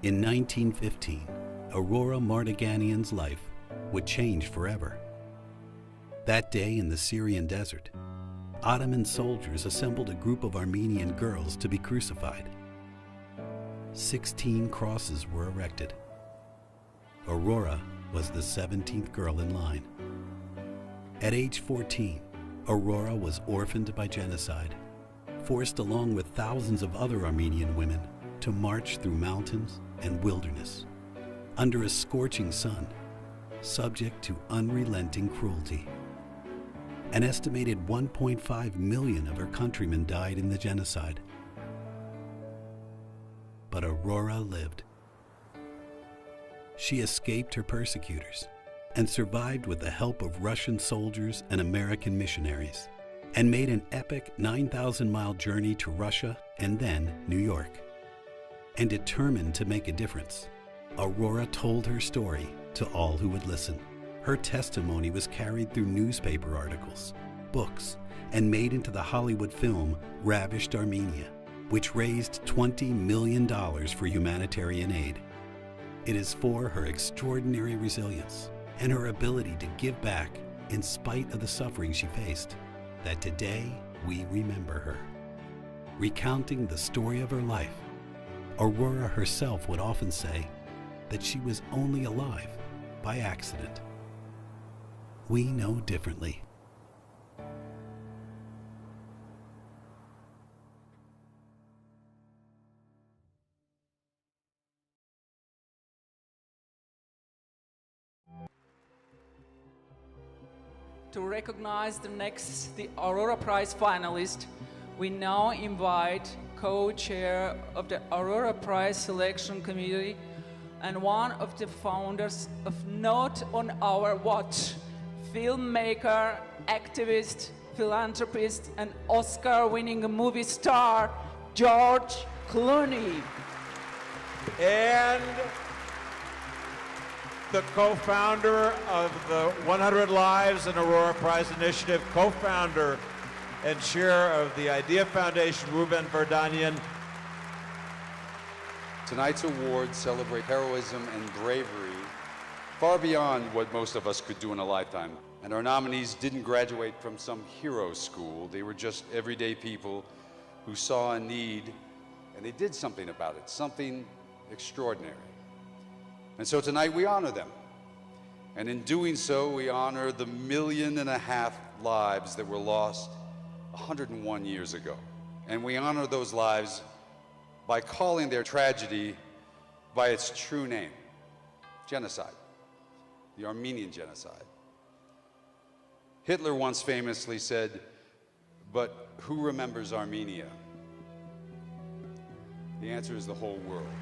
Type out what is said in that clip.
In 1915, Aurora Mardiganian's life would change forever. That day in the Syrian desert, Ottoman soldiers assembled a group of Armenian girls to be crucified. 16 crosses were erected. Aurora was the 17th girl in line. At age 14, Aurora was orphaned by genocide, forced along with thousands of other Armenian women to march through mountains and wilderness, under a scorching sun, subject to unrelenting cruelty. An estimated 1.5 million of her countrymen died in the genocide. But Aurora lived. She escaped her persecutors and survived with the help of Russian soldiers and American missionaries, and made an epic 9,000-mile journey to Russia and then New York. And determined to make a difference, Aurora told her story to all who would listen. Her testimony was carried through newspaper articles, books, and made into the Hollywood film Ravished Armenia, which raised $20 million for humanitarian aid. It is for her extraordinary resilience and her ability to give back in spite of the suffering she faced that today we remember her. Recounting the story of her life, Aurora herself would often say that she was only alive by accident. We know differently. To recognize the Aurora Prize finalist, we now invite co-chair of the Aurora Prize Selection Committee and one of the founders of Not on Our Watch, filmmaker, activist, philanthropist, and Oscar-winning movie star, George Clooney. And the co-founder of the 100 Lives in Aurora Prize Initiative, co-founder and chair of the Idea Foundation, Ruben Vardanyan. Tonight's awards celebrate heroism and bravery far beyond what most of us could do in a lifetime. And our nominees didn't graduate from some hero school. They were just everyday people who saw a need and they did something about it, something extraordinary. And so tonight we honor them. And in doing so, we honor the 1.5 million lives that were lost 101 years ago. And we honor those lives by calling their tragedy by its true name, genocide, the Armenian genocide. Hitler once famously said, "But who remembers Armenia?" The answer is the whole world.